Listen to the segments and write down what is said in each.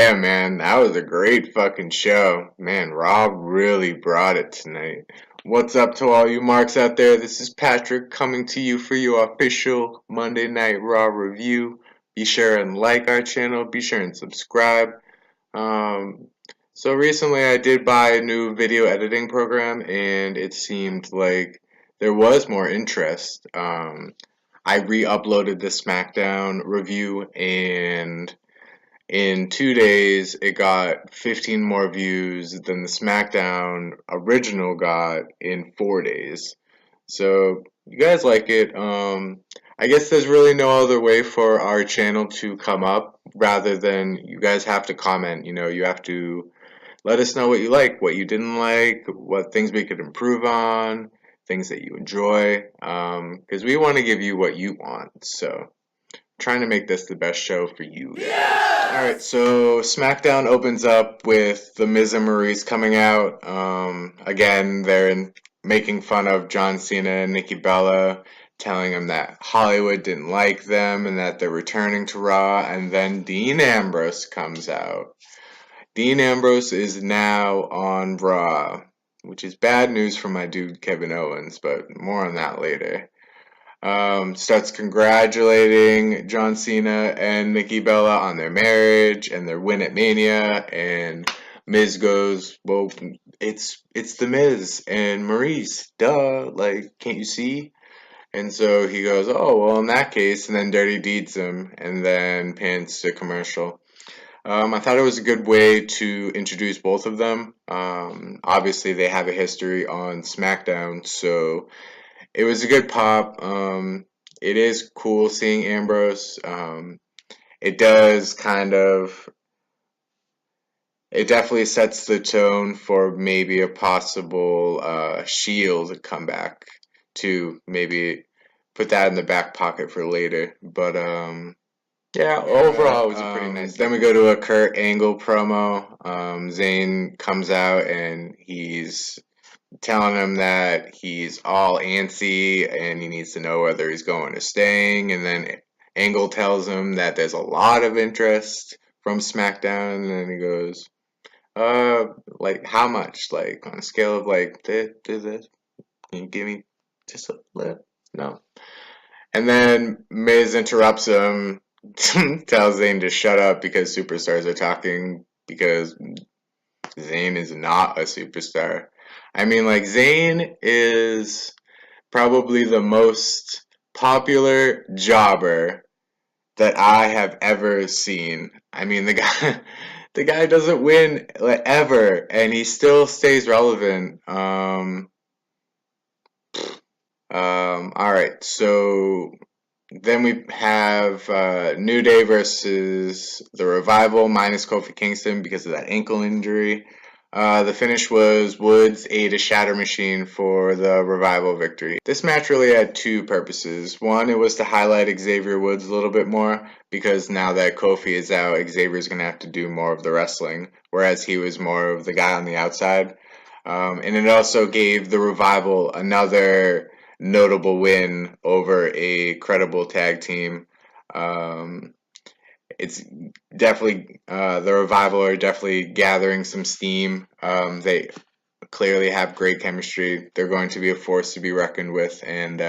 Yeah, man, that was a great fucking show. Man, Rob really brought it tonight. What's up to all you marks out there? This is Patrick coming to you for your official Monday Night Raw review. Be sure and like our channel. Be sure and subscribe. Um, so recently I did buy a new video editing program and it seemed like there was more interest. I re-uploaded the Smackdown review and in 2 days, it got 15 more views than the SmackDown original got in 4 days. So you guys like it. I guess there's really no other way for our channel to come up rather than you guys have to comment. You have to let us know what you like, what you didn't like, what things we could improve on, things that you enjoy. Because we want to give you what you want. So trying to make this the best show for you. Alright, so SmackDown opens up with The Miz and Maurice coming out. Again, they're making fun of John Cena and Nikki Bella, telling them that Hollywood didn't like them and that they're returning to Raw. And then Dean Ambrose comes out. Dean Ambrose is now on Raw, which is bad news for my dude Kevin Owens, but more on that later. Starts congratulating John Cena and Nikki Bella on their marriage and their win at Mania, and Miz goes, "Well, it's the Miz and Maurice, duh, like, can't you see?" And so he goes, "Oh, well, in that case," and then Dirty Deeds him, and then pans to commercial. I thought it was a good way to introduce both of them. Obviously, they have a history on SmackDown, so it was a good pop. It is cool seeing Ambrose. It does it definitely sets the tone for maybe a possible Shield comeback to maybe put that in the back pocket for later. But yeah, overall it was a pretty nice. Then we go to a Kurt Angle promo. Zayn comes out and he's telling him that he's all antsy and he needs to know whether he's going or staying. And then Angle tells him that there's a lot of interest from SmackDown. And then he goes, like how much? Like on a scale of like this, can you give me just a little? No. And then Miz interrupts him, tells Zayn to shut up because superstars are talking because Zayn is not a superstar. I mean, like, Zayn is probably the most popular jobber that I have ever seen. I mean, the guy, the guy doesn't win like, ever, and he still stays relevant. All right, so then we have New Day versus the Revival minus Kofi Kingston because of that ankle injury. The finish was Woods ate a shatter machine for the Revival victory. This match really had two purposes. One, it was to highlight Xavier Woods a little bit more because now that Kofi is out, Xavier's going to have to do more of the wrestling, whereas he was more of the guy on the outside. And it also gave the Revival another notable win over a credible tag team. It's definitely the Revival are definitely gathering some steam. They clearly have great chemistry. They're going to be a force to be reckoned with, and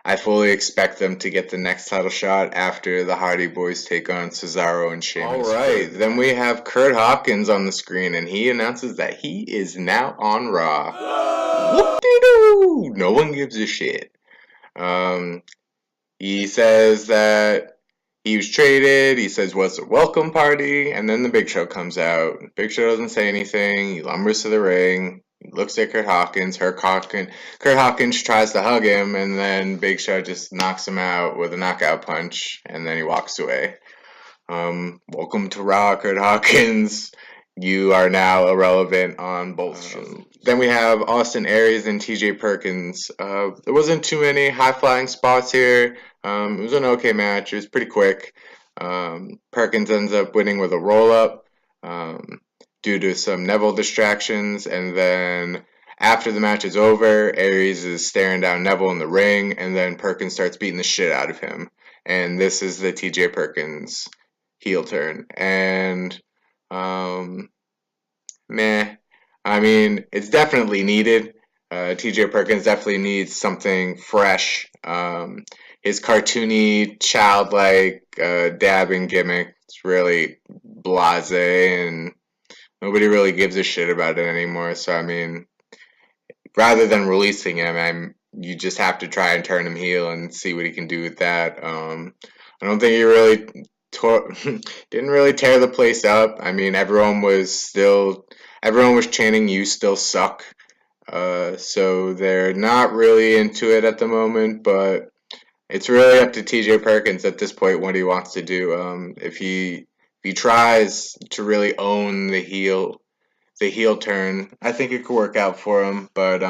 I fully expect them to get the next title shot after the Hardy Boys take on Cesaro and Sheamus. All right, then we have Kurt Hopkins on the screen, and he announces that he is now on Raw. Whoop-de-doo! No one gives a shit. He says that he was traded. He says, "What's a welcome party?" And then the Big Show comes out. Big Show doesn't say anything. He lumbers to the ring. He looks at Kurt Hawkins. Kurt Hawkins tries to hug him, and then Big Show just knocks him out with a knockout punch, and then he walks away. Welcome to Raw, Kurt Hawkins. You are now irrelevant on both shows. Then we have Austin Aries and TJ Perkins. There wasn't too many high-flying spots here. It was an okay match. It was pretty quick. Perkins ends up winning with a roll-up due to some Neville distractions. And then after the match is over, Aries is staring down Neville in the ring. And then Perkins starts beating the shit out of him. And this is the TJ Perkins heel turn. And Meh. I mean, it's definitely needed. TJ Perkins definitely needs something fresh. His cartoony, childlike dabbing gimmick is really blasé, and nobody really gives a shit about it anymore. So, I mean, rather than releasing him, you just have to try and turn him heel and see what he can do with that. I don't think he really didn't really tear the place up. I mean, everyone was chanting "You still suck," so they're not really into it at the moment. But it's really up to T.J. Perkins at this point what he wants to do. If he tries to really own the heel turn, I think it could work out for him. But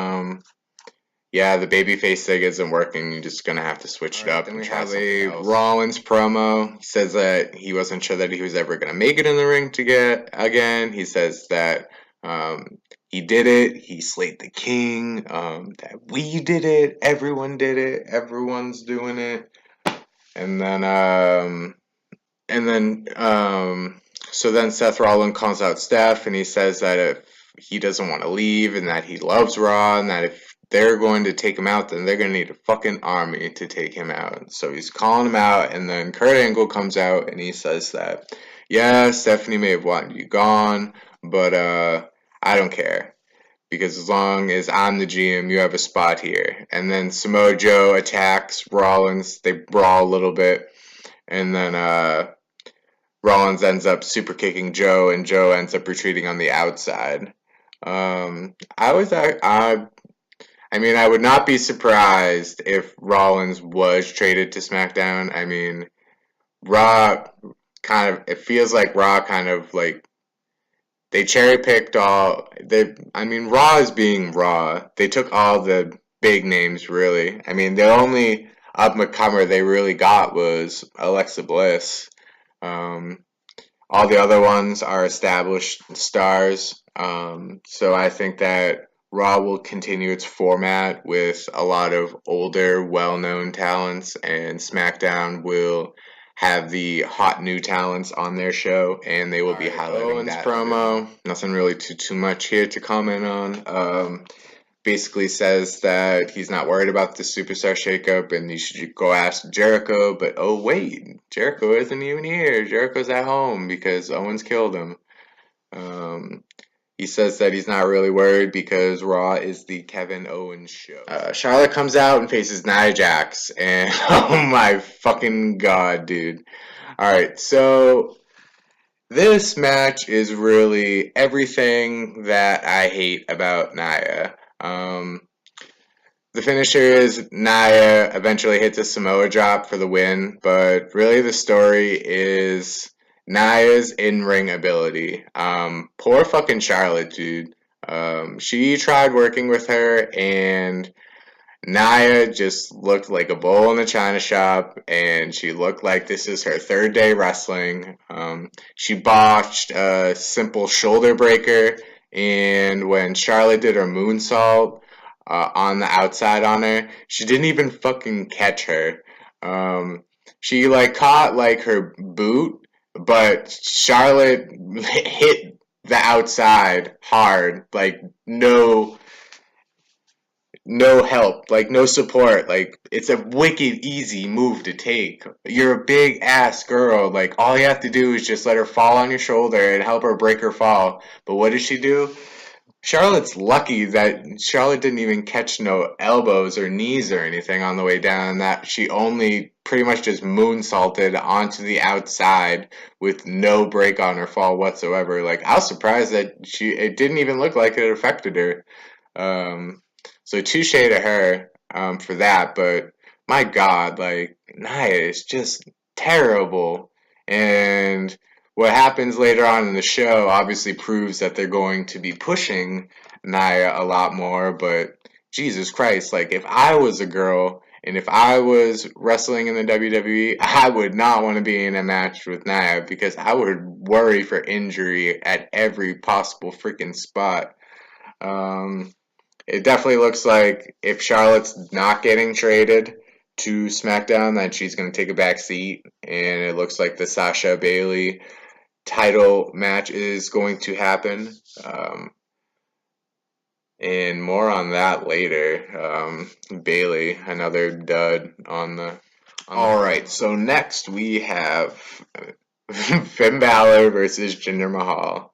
yeah, the babyface thing isn't working. You're just gonna have to switch it up. Then we have a Rollins promo. He says that he wasn't sure that he was ever gonna make it in the ring to get again. He says that he did it. He slayed the king. That we did it. Everyone did it. Everyone's doing it. And then so then Seth Rollins calls out Steph, and he says that if he doesn't want to leave, and that he loves Raw, and that if they're going to take him out, then they're going to need a fucking army to take him out. So he's calling him out, and then Kurt Angle comes out, and he says that, yeah, Stephanie may have wanted you gone, but I don't care. Because as long as I'm the GM, you have a spot here. And then Samoa Joe attacks Rollins. They brawl a little bit. And then Rollins ends up super kicking Joe, and Joe ends up retreating on the outside. I would not be surprised if Rollins was traded to SmackDown. I mean, Raw it feels like Raw kind of like they cherry picked Raw is being Raw. They took all the big names, really. I mean, the only up and comer they really got was Alexa Bliss. All the other ones are established stars. So I think that Raw will continue its format with a lot of older, well-known talents, and SmackDown will have the hot new talents on their show, and they will be highlighting Owens that promo. Nothing really too much here to comment on. Basically says that he's not worried about the superstar shakeup, and you should go ask Jericho. But oh wait, Jericho isn't even here. Jericho's at home because Owens killed him. He says that he's not really worried because Raw is the Kevin Owens show. Charlotte comes out and faces Nia Jax, and oh my fucking god, dude. Alright, so this match is really everything that I hate about Nia. The finisher is Nia eventually hits a Samoa drop for the win, but really the story is Nia's in-ring ability. Poor fucking Charlotte, dude. She tried working with her, and Nia just looked like a bull in a china shop, and she looked like this is her third day wrestling. She botched a simple shoulder breaker, and when Charlotte did her moonsault on the outside on her, she didn't even fucking catch her. She caught her boot, but Charlotte hit the outside hard, no help, no support. It's a wicked easy move to take. You're a big ass girl. All you have to do is just let her fall on your shoulder and help her break her fall. But what did she do? Charlotte's lucky that Charlotte didn't even catch no elbows or knees or anything on the way down, that she only pretty much just moonsaulted onto the outside with no break on her fall whatsoever. I was surprised that it didn't even look like it affected her. So touche to her for that, but my god, Nia is just terrible. And what happens later on in the show obviously proves that they're going to be pushing Nia a lot more, but Jesus Christ, if I was a girl and if I was wrestling in the WWE, I would not want to be in a match with Nia because I would worry for injury at every possible freaking spot. It definitely looks like if Charlotte's not getting traded to SmackDown, that she's going to take a back seat, and it looks like the Sasha Bailey title match is going to happen. And more on that later. Bailey, another dud on the. All right, so next we have Finn Balor versus Jinder Mahal.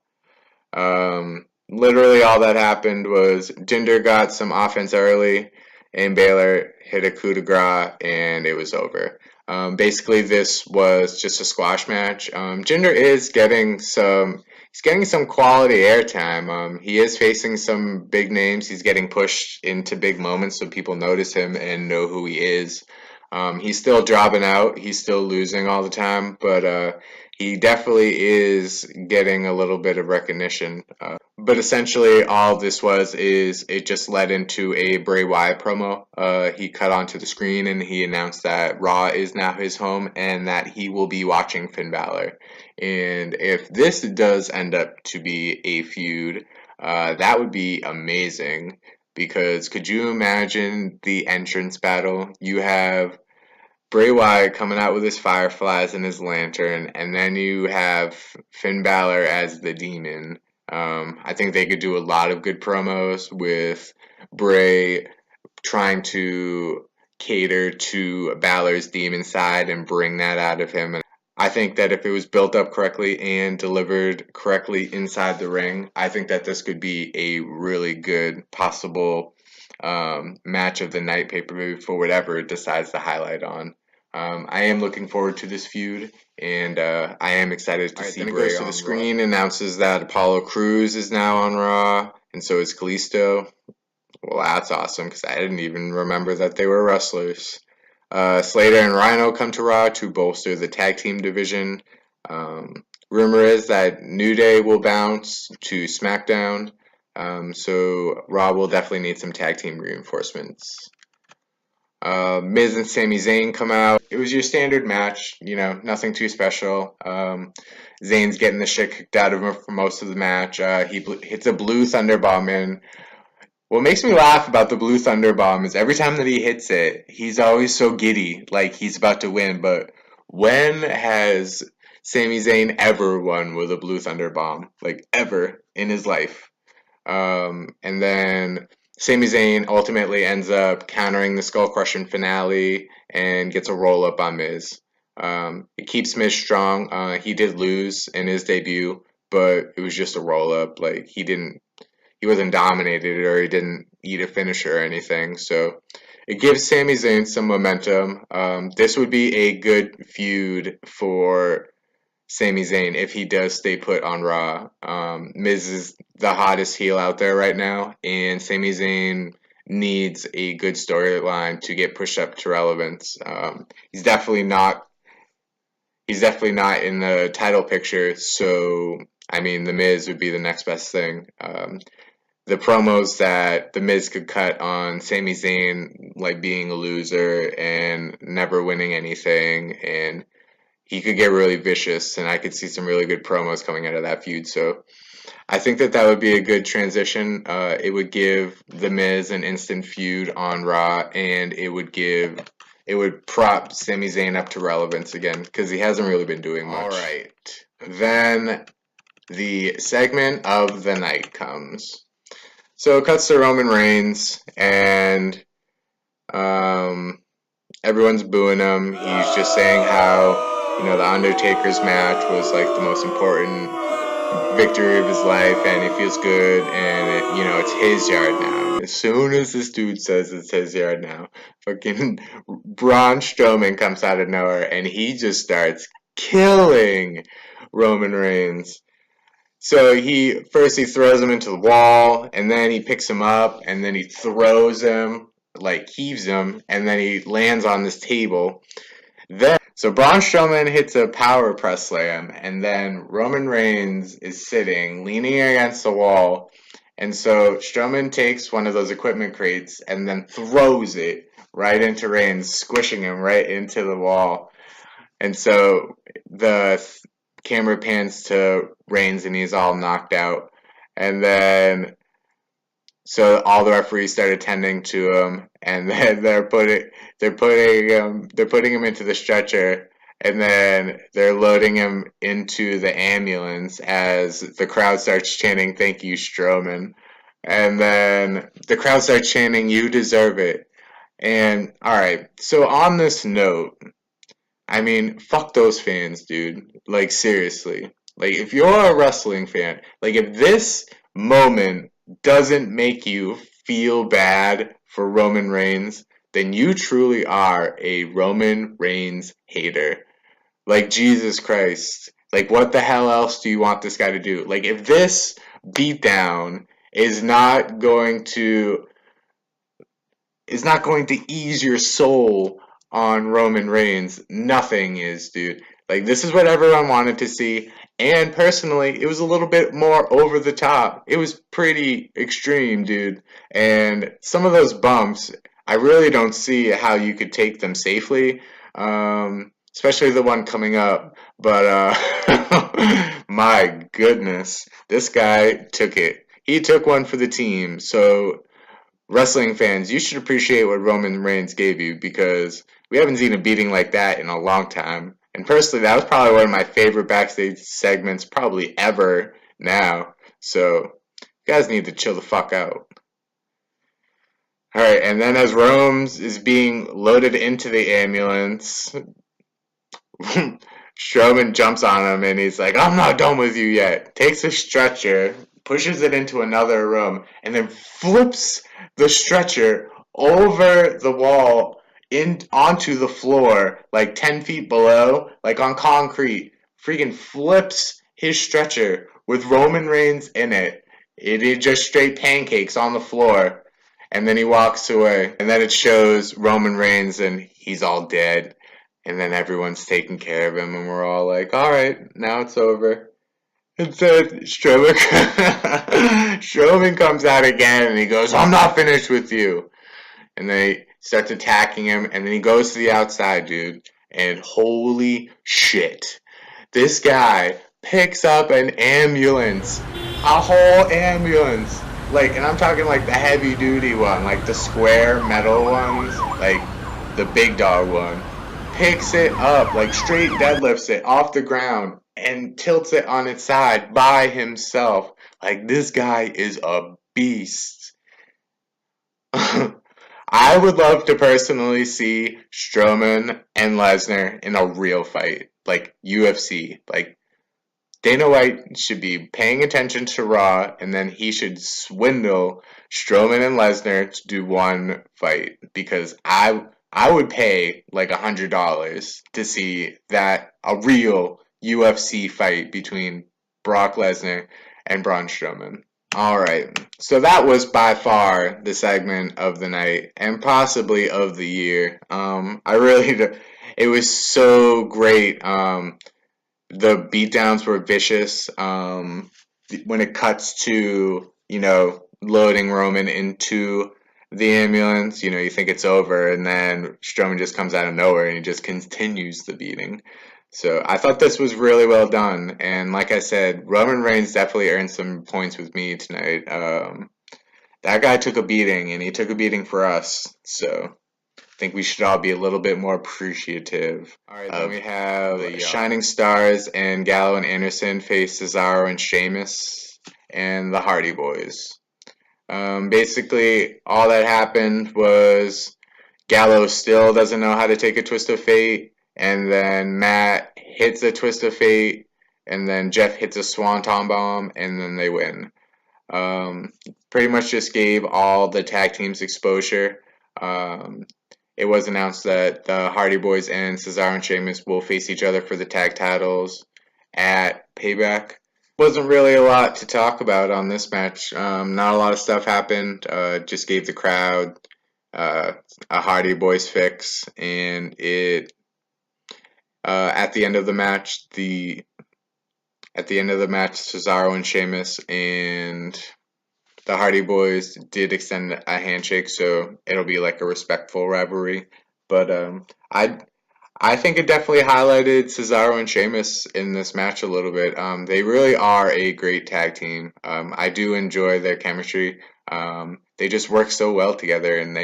Literally all that happened was Jinder got some offense early, and Balor hit a coup de grace, and it was over. Basically, this was just a squash match. Jinder is getting some quality airtime. He is facing some big names. He's getting pushed into big moments, so people notice him and know who he is. He's still dropping out. He's still losing all the time, but he definitely is getting a little bit of recognition. But essentially, all this is it just led into a Bray Wyatt promo. He cut onto the screen and he announced that Raw is now his home and that he will be watching Finn Balor. And if this does end up to be a feud, that would be amazing. Because could you imagine the entrance battle? You have Bray Wyatt coming out with his fireflies and his lantern, and then you have Finn Balor as the demon. I think they could do a lot of good promos with Bray trying to cater to Balor's demon side and bring that out of him. And I think that if it was built up correctly and delivered correctly inside the ring, I think that this could be a really good possible match of the night pay-per-view for whatever it decides to highlight on. I am looking forward to this feud, and I am excited to see Bray on Raw. Then it goes to the screen, announces that Apollo Crews is now on Raw, and so is Kalisto. Well, that's awesome, because I didn't even remember that they were wrestlers. Slater and Rhino come to Raw to bolster the tag team division. Rumor is that New Day will bounce to Smackdown, so Raw will definitely need some tag team reinforcements. Miz and Sami Zayn come out. It was your standard match, nothing too special. Zayn's getting the shit kicked out of him for most of the match. He hits a blue thunder bomb in. What makes me laugh about the blue thunder bomb is every time that he hits it, he's always so giddy, like he's about to win. But when has Sami Zayn ever won with a blue thunder bomb? Like, ever in his life? And then Sami Zayn ultimately ends up countering the Skull Crushing finale and gets a roll up on Miz. It keeps Miz strong. He did lose in his debut, but it was just a roll up. Like, he wasn't dominated or he didn't eat a finisher or anything. So it gives Sami Zayn some momentum. This would be a good feud for Sami Zayn if he does stay put on Raw. Miz is the hottest heel out there right now, and Sami Zayn needs a good storyline to get pushed up to relevance. He's definitely not in the title picture, so I mean the Miz would be the next best thing. The promos that the Miz could cut on Sami Zayn, like being a loser and never winning anything, and he could get really vicious, and I could see some really good promos coming out of that feud. So I think that would be a good transition. It would give The Miz an instant feud on Raw, and it would prop Sami Zayn up to relevance again, because he hasn't really been doing much. All right. Then the segment of the night comes. So it cuts to Roman Reigns, and everyone's booing him. He's just saying how the Undertaker's match was like the most important victory of his life, and he feels good, and it's his yard now. As soon as this dude says it's his yard now, fucking Braun Strowman comes out of nowhere, and he just starts killing Roman Reigns. So he throws him into the wall, and then he picks him up, and then he throws him, like heaves him, and then he lands on this table. So Braun Strowman hits a power press slam, and then Roman Reigns is sitting, leaning against the wall, and so Strowman takes one of those equipment crates and then throws it right into Reigns, squishing him right into the wall. And so the camera pans to Reigns, and he's all knocked out, and then so all the referees started tending to him, and then they're putting him into the stretcher, And then they're loading him into the ambulance as the crowd starts chanting, "Thank you, Strowman." And then the crowd starts chanting, "You deserve it." And alright, so on this note, I mean, fuck those fans, dude. Like, seriously. Like, if you're a wrestling fan, like, if this moment doesn't make you feel bad for Roman Reigns, then you truly are a Roman Reigns hater. Like, Jesus Christ. Like, what the hell else do you want this guy to do? Like, if this beatdown is not going to ease your soul on Roman Reigns. Nothing is, dude. Like, this is what everyone wanted to see. And personally, it was a little bit more over the top. It was pretty extreme, dude. And some of those bumps, I really don't see how you could take them safely. Especially the one coming up. But, my goodness. This guy took it. He took one for the team. So, wrestling fans, you should appreciate what Roman Reigns gave you because we haven't seen a beating like that in a long time. And personally, that was probably one of my favorite backstage segments probably ever now. So, you guys need to chill the fuck out. Alright, and then as Rome's is being loaded into the ambulance, Strowman jumps on him and he's like, "I'm not done with you yet." Takes a stretcher, pushes it into another room, and then flips the stretcher over the wall in onto the floor, like 10 feet below, like on concrete. Freaking flips his stretcher with Roman Reigns in it. It is just straight pancakes on the floor. And then he walks away. And then it shows Roman Reigns and he's all dead. And then everyone's taking care of him, and we're all like, all right, now it's over. And then Strowman comes out again, and he goes, "I'm not finished with you." And then he starts attacking him, and then he goes to the outside, dude. And holy shit, this guy picks up an ambulance, a whole ambulance. Like, and I'm talking like the heavy duty one, like the square metal ones, like the big dog one, picks it up, like straight deadlifts it off the ground and tilts it on its side by himself. Like, this guy is a beast. I would love to personally see Strowman and Lesnar in a real fight, like UFC. Like, Dana White should be paying attention to Raw, and then he should swindle Strowman and Lesnar to do one fight because I would pay like $100 to see that a real UFC fight between Brock Lesnar and Braun Strowman. All right, so that was by far the segment of the night and possibly of the year. It was so great. The beatdowns were vicious. When it cuts to, loading Roman into the ambulance, you think it's over, and then Strowman just comes out of nowhere and he just continues the beating. So I thought this was really well done, and like I said, Roman Reigns definitely earned some points with me tonight. That guy took a beating, and he took a beating for us, so I think we should all be a little bit more appreciative. All right, then we have the Shining Stars and Gallo and Anderson face Cesaro and Sheamus and the Hardy Boys. Basically, all that happened was Gallo still doesn't know how to take a twist of fate, and then Matt hits a twist of fate, and then Jeff hits a swanton bomb, and then they win. Pretty much just gave all the tag teams exposure. It was announced that the Hardy Boys and Cesaro and Sheamus will face each other for the tag titles at Payback. Wasn't really a lot to talk about on this match. Not a lot of stuff happened. Just gave the crowd a Hardy Boys fix, and at the end of the match, Cesaro and Sheamus and the Hardy Boys did extend a handshake, so it'll be like a respectful rivalry. But I think it definitely highlighted Cesaro and Sheamus in this match a little bit. They really are a great tag team. I do enjoy their chemistry. They just work so well together, and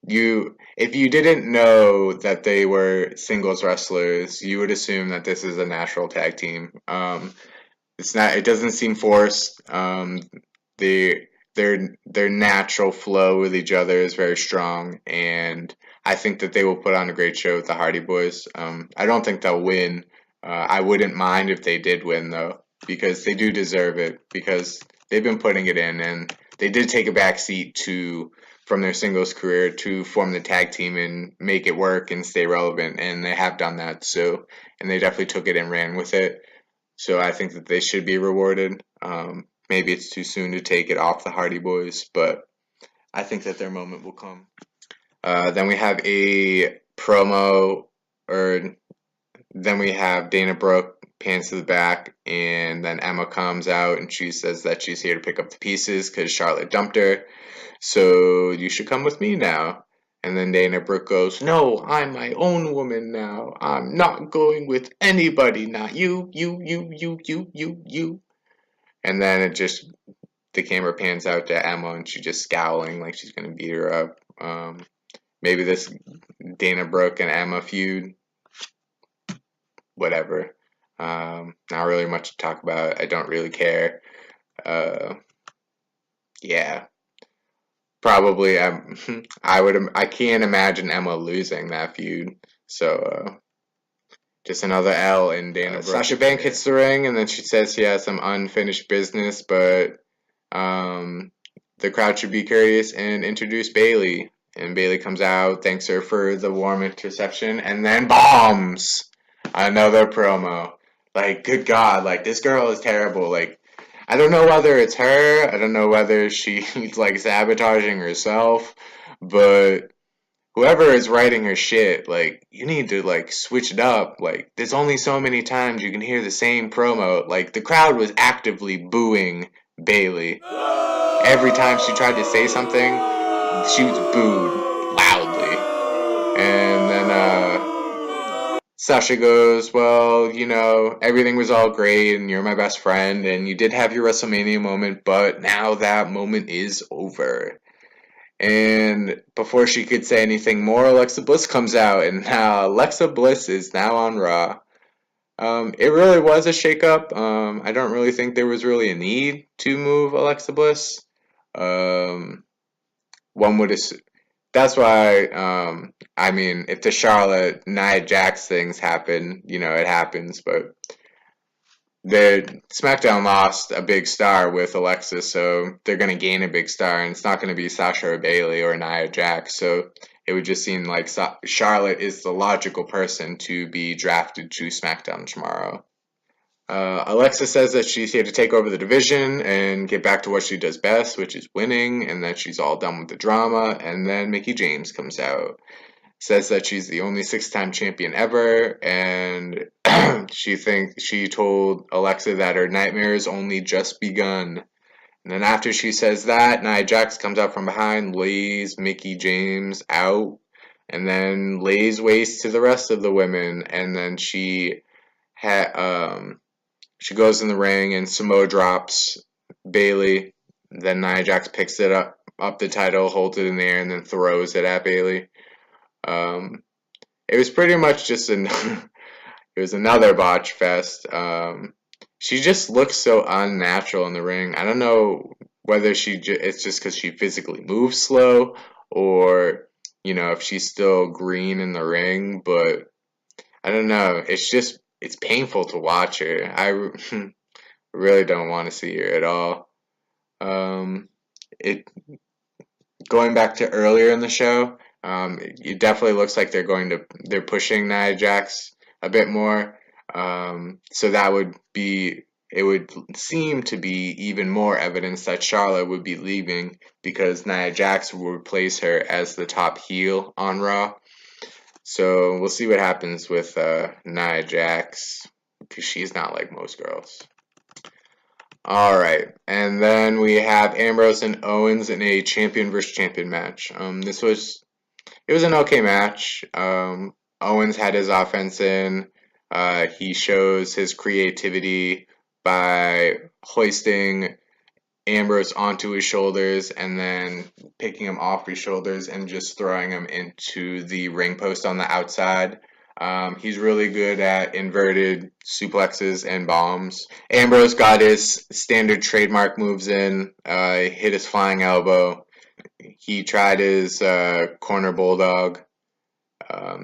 if you didn't know that they were singles wrestlers, you would assume that this is a natural tag team. It's not. It doesn't seem forced. They their natural flow with each other is very strong, and I think that they will put on a great show with the Hardy Boys. I don't think they'll win. I wouldn't mind if they did win though, because they do deserve it because they've been putting it in, and they did take a back seat to from their singles career to form the tag team and make it work and stay relevant, and they have done that. So, and they definitely took it and ran with it. So I think that they should be rewarded. Maybe it's too soon to take it off the Hardy Boys, but I think that their moment will come. Then we have a promo, or then we have Dana Brooke pans to the back, and then Emma comes out and she says that she's here to pick up the pieces because Charlotte dumped her. So you should come with me now. And then Dana Brooke goes, "No, I'm my own woman now. I'm not going with anybody. Not you. And then the camera pans out to Emma and she's just scowling like she's going to beat her up. Maybe this Dana Brooke and Emma feud, whatever. Not really much to talk about. I don't really care. Yeah. Probably, I can't imagine Emma losing that feud. So, just another L in Dana Brooke. Sasha Banks hits the ring, and then she says she has some unfinished business, but the crowd should be courteous and introduce Bayley. And Bayley comes out, thanks her for the warm interception, and then bombs another promo. Like, good God, like this girl is terrible. Like, I don't know whether it's her. I don't know whether she's like sabotaging herself, but whoever is writing her shit, like, you need to like switch it up. Like, there's only so many times you can hear the same promo. Like, the crowd was actively booing Bayley. Every time she tried to say something, she was booed loudly. And then Sasha goes, "Well, you know, everything was all great and you're my best friend and you did have your WrestleMania moment, but now that moment is over." And before she could say anything more, Alexa Bliss comes out, and now Alexa Bliss is now on Raw. It really was a shakeup. I don't really think there was really a need to move Alexa Bliss. One would assume. That's why, I mean, if the Charlotte Nia Jax things happen, you know, it happens, but the SmackDown lost a big star with Alexa, so they're going to gain a big star, and it's not going to be Sasha or Bayley or Nia Jax, so it would just seem like Charlotte is the logical person to be drafted to SmackDown tomorrow. Alexa says that she's here to take over the division and get back to what she does best, which is winning, and that she's all done with the drama, and then Mickie James comes out. Says that she's the only six-time champion ever, and she told Alexa that her nightmare has only just begun. And then after she says that, Nia Jax comes out from behind, lays Mickie James out, and then lays waste to the rest of the women, and then she goes in the ring and Samoa drops Bayley. Then Nia Jax picks it up the title, holds it in the air, and then throws it at Bayley. It was pretty much just it was another botch fest. She just looks so unnatural in the ring. I don't know whether it's just because she physically moves slow, or you know, if she's still green in the ring. But I don't know. It's painful to watch her. I really don't want to see her at all. It Going back to earlier in the show. It definitely looks like they're pushing Nia Jax a bit more. So it would seem to be even more evidence that Charlotte would be leaving because Nia Jax will replace her as the top heel on Raw. So we'll see what happens with Nia Jax because she's not like most girls. Alright, and then we have Ambrose and Owens in a champion versus champion match. It was an okay match. Owens had his offense in. He shows his creativity by hoisting Ambrose onto his shoulders and then picking him off his shoulders and just throwing him into the ring post on the outside. He's really good at inverted suplexes and bombs. Ambrose got his standard trademark moves in, hit his flying elbow. He tried his corner bulldog.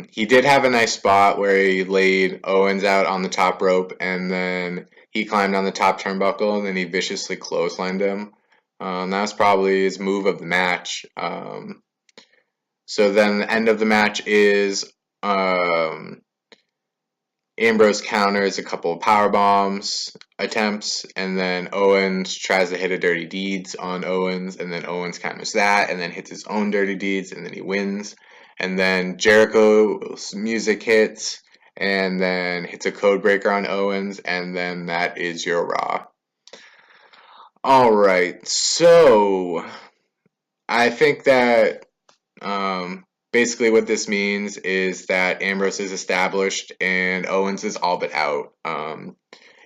He did have a nice spot where he laid Owens out on the top rope and then he climbed on the top turnbuckle and then he viciously clotheslined him. That was probably his move of the match. So then the end of the match is Ambrose counters a couple of power bombs attempts, and then Owens tries to hit a dirty deeds on Owens, and then Owens counters that, and then hits his own dirty deeds, and then he wins. And then Jericho's music hits, and then hits a code breaker on Owens, and then that is your Raw. Alright, so I think that basically what this means is that Ambrose is established and Owens is all but out.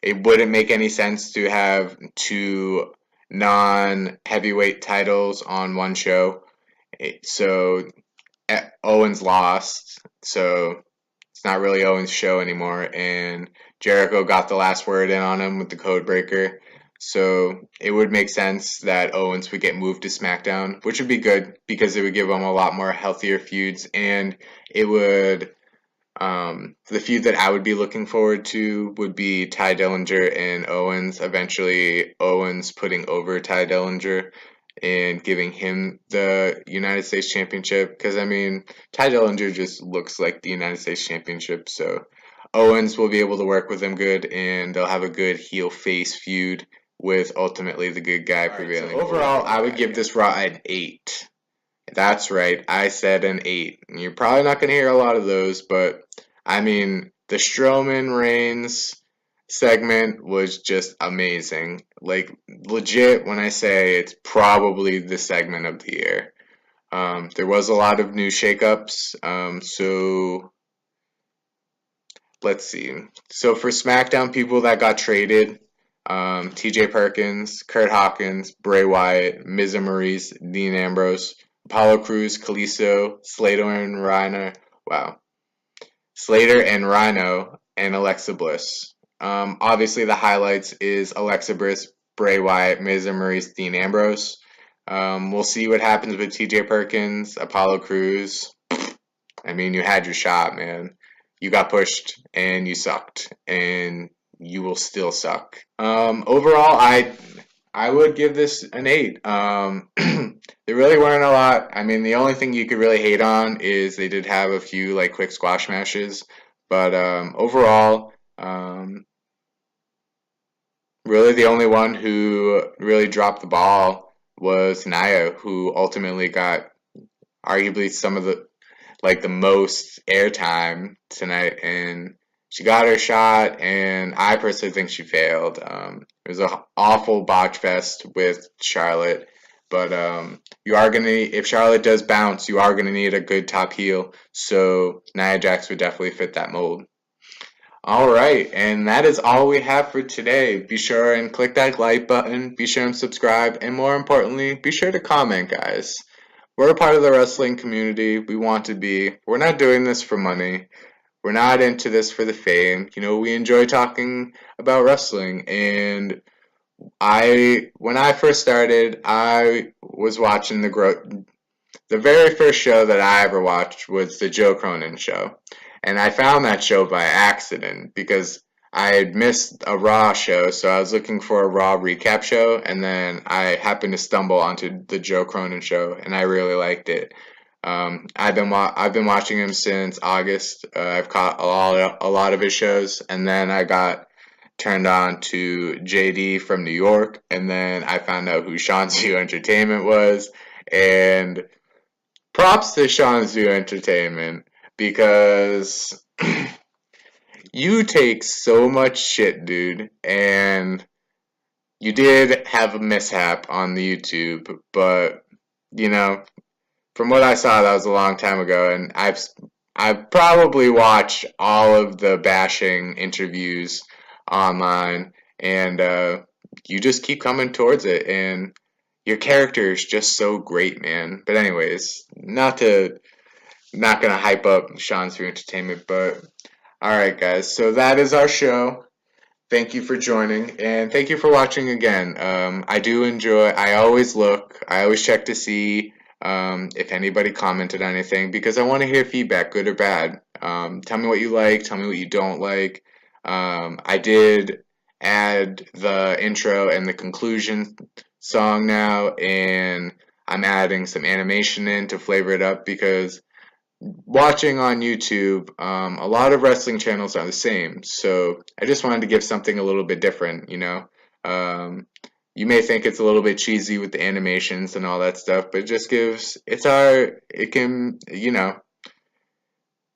It wouldn't make any sense to have two non-heavyweight titles on one show. So Owens lost, so it's not really Owens' show anymore, and Jericho got the last word in on him with the code breaker. So it would make sense that Owens would get moved to SmackDown, which would be good because it would give him a lot more healthier feuds, and it would the feud that I would be looking forward to would be Ty Dillinger and Owens. Eventually, Owens putting over Ty Dillinger and giving him the United States Championship, because I mean Ty Dillinger just looks like the United States Championship, so Owens will be able to work with him good, and they'll have a good heel-face feud with ultimately the good guy prevailing. So overall, I would give this Raw an 8. That's right, I said an 8. You're probably not going to hear a lot of those, but I mean, the Strowman Reigns segment was just amazing. Like, legit, when I say it's probably the segment of the year. There was a lot of new shakeups, so let's see. So for SmackDown, people that got traded, TJ Perkins, Kurt Hawkins, Bray Wyatt, Miz and Maurice, Dean Ambrose, Apollo Crews, Kalisto, Slater and Rhino, and Alexa Bliss. Obviously the highlights is Alexa Bliss, Bray Wyatt, Miz and Maurice, Dean Ambrose. We'll see what happens with TJ Perkins, Apollo Crews. I mean, you had your shot, man. You got pushed and you sucked, and you will still suck. Overall, I would give this an 8. There really weren't a lot. I mean, the only thing you could really hate on is they did have a few like quick squash matches, but overall, really the only one who really dropped the ball was Nia, who ultimately got arguably some of the most airtime tonight, and she got her shot, and I personally think she failed. It was an awful botch fest with Charlotte, but if Charlotte does bounce, you are gonna need a good top heel. So Nia Jax would definitely fit that mold. All right, and that is all we have for today. Be sure and click that like button. Be sure and subscribe, and more importantly, be sure to comment, guys. We're a part of the wrestling community. We want to be. We're not doing this for money. We're not into this for the fame. You know, we enjoy talking about wrestling. And when I first started, I was watching the very first show that I ever watched was the Joe Cronin show. And I found that show by accident because I had missed a Raw show, so I was looking for a Raw recap show, and then I happened to stumble onto the Joe Cronin show, and I really liked it. I've been watching him since August. I've caught a lot of his shows, and then I got turned on to JD from New York, and then I found out who Sean Zhu Entertainment was, and props to Sean Zhu Entertainment because you take so much shit, dude, and you did have a mishap on the YouTube, but, you know, from what I saw, that was a long time ago, and I've probably watched all of the bashing interviews online, and you just keep coming towards it, and your character is just so great, man. But anyways, not gonna hype up Sean's for entertainment, but all right, guys. So that is our show. Thank you for joining, and thank you for watching again. I do enjoy. I always look. I always check to see if anybody commented on anything because I want to hear feedback, good or bad. Tell me what you like. Tell me what you don't like. I did add the intro and the conclusion song now, and I'm adding some animation in to flavor it up because watching on YouTube, a lot of wrestling channels are the same. So I just wanted to give something a little bit different, you know. Um, you may think it's a little bit cheesy with the animations and all that stuff, but it just gives it can, you know,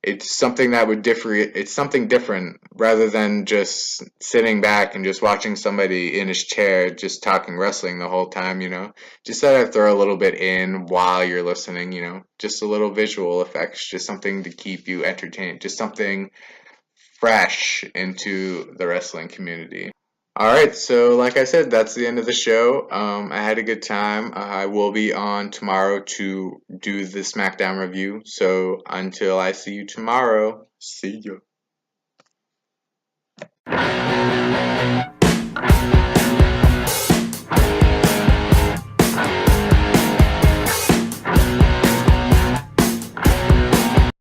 it's something that would differ. It's something different rather than just sitting back and just watching somebody in his chair just talking wrestling the whole time, you know. Just thought I'd throw a little bit in while you're listening, you know. Just a little visual effects, just something to keep you entertained, just something fresh into the wrestling community. All right, so like I said, that's the end of the show. I had a good time. I will be on tomorrow to do the Smackdown review. So until I see you tomorrow, see ya.